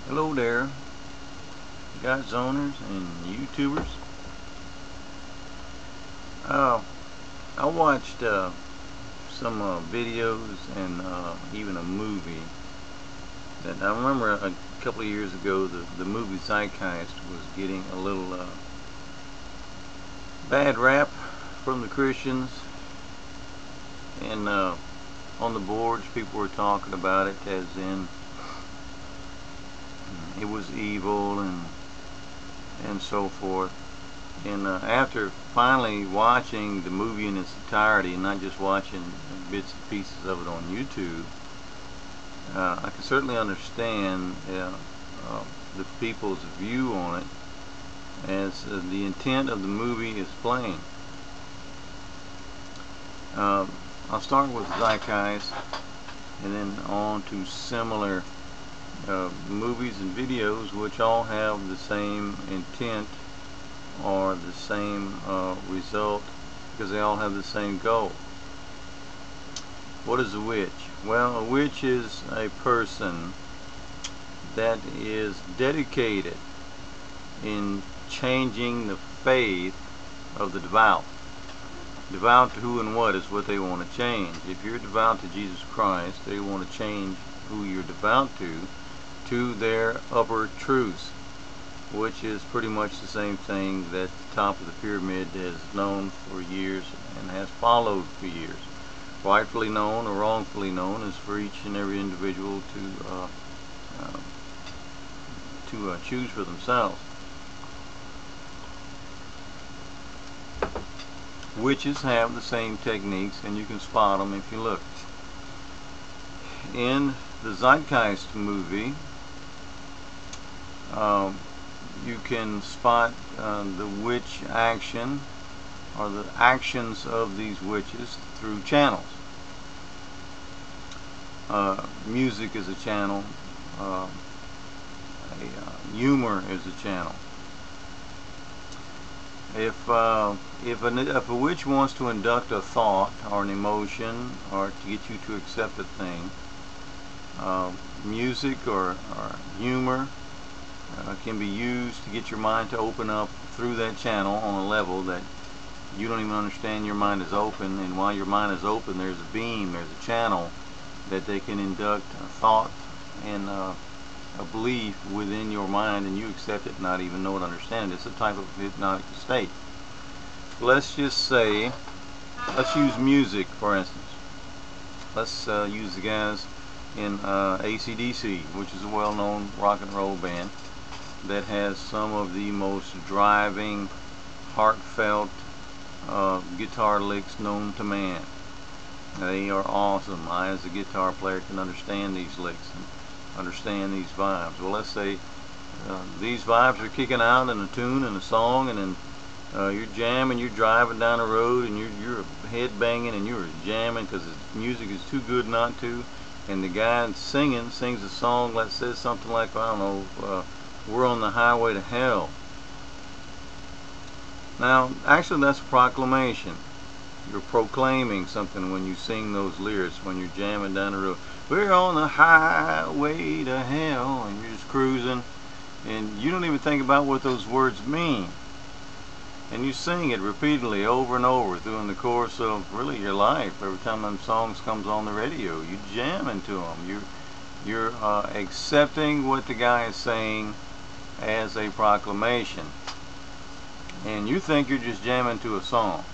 Hello there, guys, owners, and YouTubers. I watched some videos and even a movie that I remember a couple of years ago. The movie Zeitgeist was getting a little bad rap from the Christians, and on the boards people were talking about it as in it was evil and so forth. And after finally watching the movie in its entirety and not just watching bits and pieces of it on YouTube, I can certainly understand the people's view on it, as the intent of the movie is plain. I'll start with Zeitgeist and then on to similar movies and videos which all have the same intent or the same result, because they all have the same goal. What is a witch? Well, a witch is a person that is dedicated in changing the faith of the devout. Devout to who and what is what they want to change. If you're devout to Jesus Christ, they want to change who you're devout to their upper truths, which is pretty much the same thing that the top of the pyramid has known for years and has followed for years. Rightfully known or wrongfully known is for each and every individual to choose for themselves. Witches have the same techniques, and you can spot them if you look. In the Zeitgeist movie, you can spot the witch action or the actions of these witches through channels. Music is a channel. Humor is a channel. If a witch wants to induct a thought or an emotion or to get you to accept a thing, music or humor can be used to get your mind to open up through that channel on a level that you don't even understand your mind is open, and while your mind is open, there's a beam, there's a channel that they can induct a thought and a belief within your mind, and you accept it and not even know it, understand it. It's a type of hypnotic state. Let's just say, let's use music for instance. Let's use the guys in AC/DC, which is a well-known rock and roll band that has some of the most driving, heartfelt guitar licks known to man. They are awesome. I, as a guitar player, can understand these licks and understand these vibes. Well, let's say these vibes are kicking out in a tune and a song, and then you're jamming, you're driving down the road, and you're head banging and you're jamming because the music is too good not to. And the guy sings a song that says something like, I don't know, we're on the highway to hell. Now, actually, that's a proclamation. You're proclaiming something when you sing those lyrics, when you're jamming down the road. We're on the highway to hell, and you're just cruising, and you don't even think about what those words mean. And you sing it repeatedly over and over during the course of really your life. Every time them songs comes on the radio, you jam into them. You're accepting what the guy is saying as a proclamation, and you think you're just jamming to a song.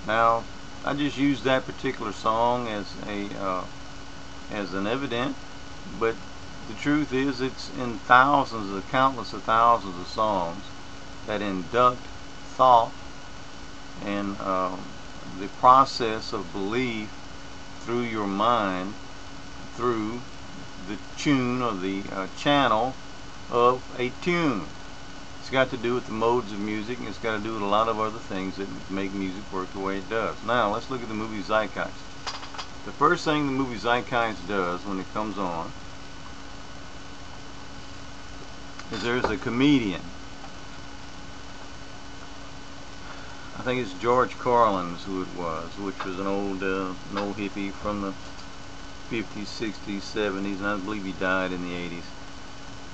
Now, I just used that particular song as an evidence, but the truth is it's in countless of thousands of songs that induct thought and the process of belief through your mind, through the tune or the channel of a tune. It's got to do with the modes of music, and it's got to do with a lot of other things that make music work the way it does. Now, let's look at the movie Zeitgeist. The first thing the movie Zeitgeist does when it comes on is there's a comedian. I think it's George Carlin is who it was, which was an old hippie from the 50s, 60s, 70s, and I believe he died in the 80s.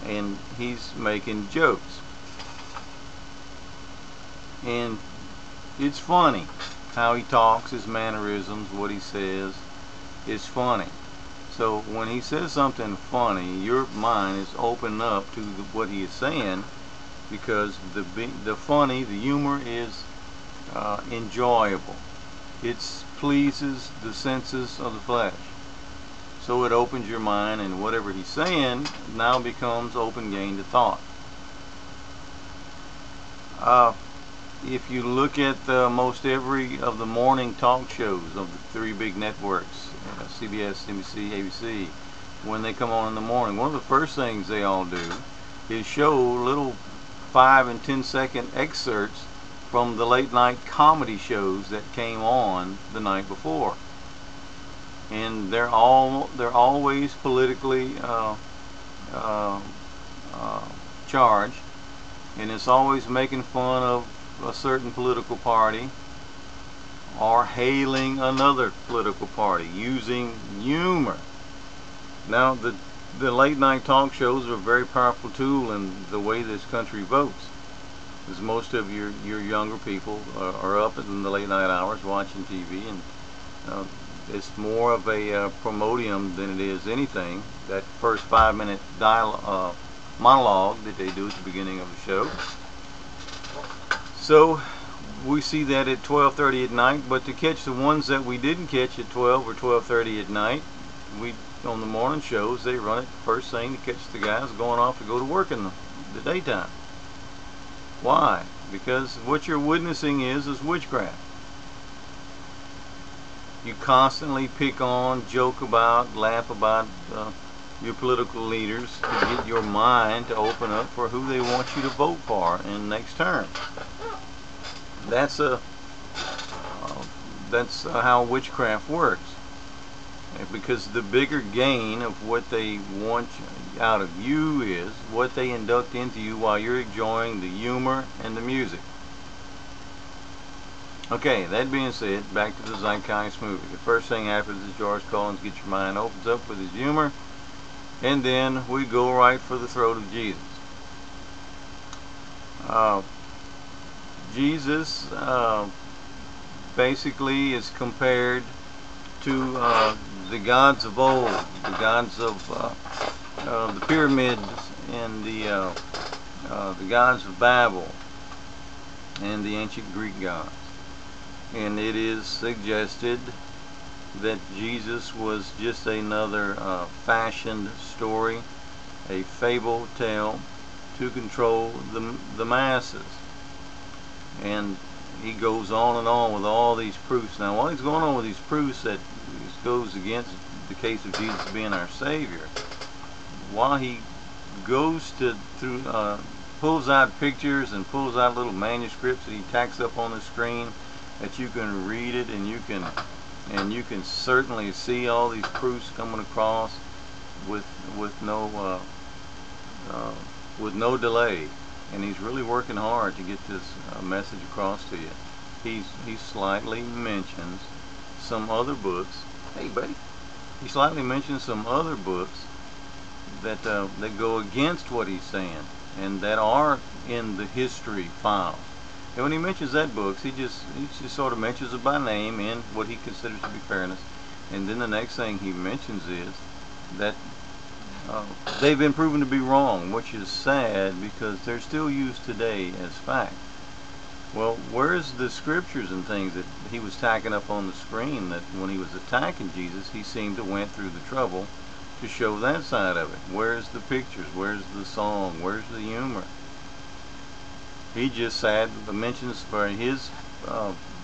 and he's making jokes. And it's funny how he talks, his mannerisms, what he says is funny. So when he says something funny, your mind is open up to what he is saying, because the funny, the humor is enjoyable. It pleases the senses of the flesh. So it opens your mind, and whatever he's saying now becomes open gain to thought. If you look at most every of the morning talk shows of the three big networks, CBS, NBC, ABC, when they come on in the morning, one of the first things they all do is show little 5 and 10-second excerpts from the late night comedy shows that came on the night before, and they're always politically charged, and it's always making fun of a certain political party or hailing another political party using humor. Now the late night talk shows are a very powerful tool in the way this country votes, because most of your younger people are up in the late night hours watching TV, and it's more of a promodium than it is anything. That first 5-minute monologue that they do at the beginning of the show. So we see that at 12:30 at night, but to catch the ones that we didn't catch at 12 or 12:30 at night, on the morning shows, they run it first thing to catch the guys going off to go to work in the daytime. Why? Because what you're witnessing is witchcraft. You constantly pick on, joke about, laugh about your political leaders to get your mind to open up for who they want you to vote for in the next term. That's how witchcraft works. Because the bigger gain of what they want out of you is what they induct into you while you're enjoying the humor and the music. Okay, that being said, back to the Zeitgeist movie. The first thing happens is George Collins gets your mind opens up with his humor, and then we go right for the throat of Jesus. Jesus basically is compared to the gods of old, the gods of the pyramids, and the gods of Babel, and the ancient Greek gods. And it is suggested that Jesus was just another fashioned story, a fable tale to control the masses. And he goes on and on with all these proofs. Now, while he's going on with these proofs that goes against the case of Jesus being our Savior, while he goes pulls out pictures and pulls out little manuscripts that he tacks up on the screen that you can read it, and you can certainly see all these proofs coming across with no delay. And he's really working hard to get this message across to you. He slightly mentions some other books. Hey, buddy. He slightly mentions some other books that go against what he's saying, and that are in the history files. And when he mentions that books, he just sort of mentions it by name in what he considers to be fairness. And then the next thing he mentions is that they've been proven to be wrong, which is sad because they're still used today as fact. Well, where's the scriptures and things that he was tacking up on the screen that when he was attacking Jesus, he seemed to went through the trouble to show that side of it? Where's the pictures? Where's the song? Where's the humor? He just mentions for his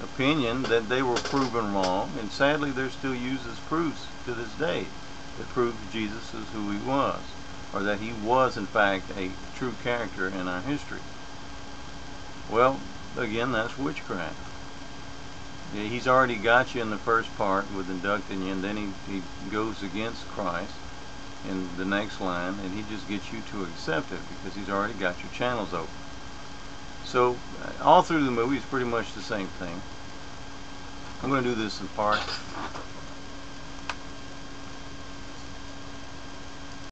opinion that they were proven wrong, and sadly they're still used as proofs to this day that proves Jesus is who he was, or that he was in fact a true character in our history. Well, again, that's witchcraft. He's already got you in the first part with inducting you, and then he goes against Christ in the next line, and he just gets you to accept it because he's already got your channels open. So all through the movie is pretty much the same thing. I'm going to do this in parts.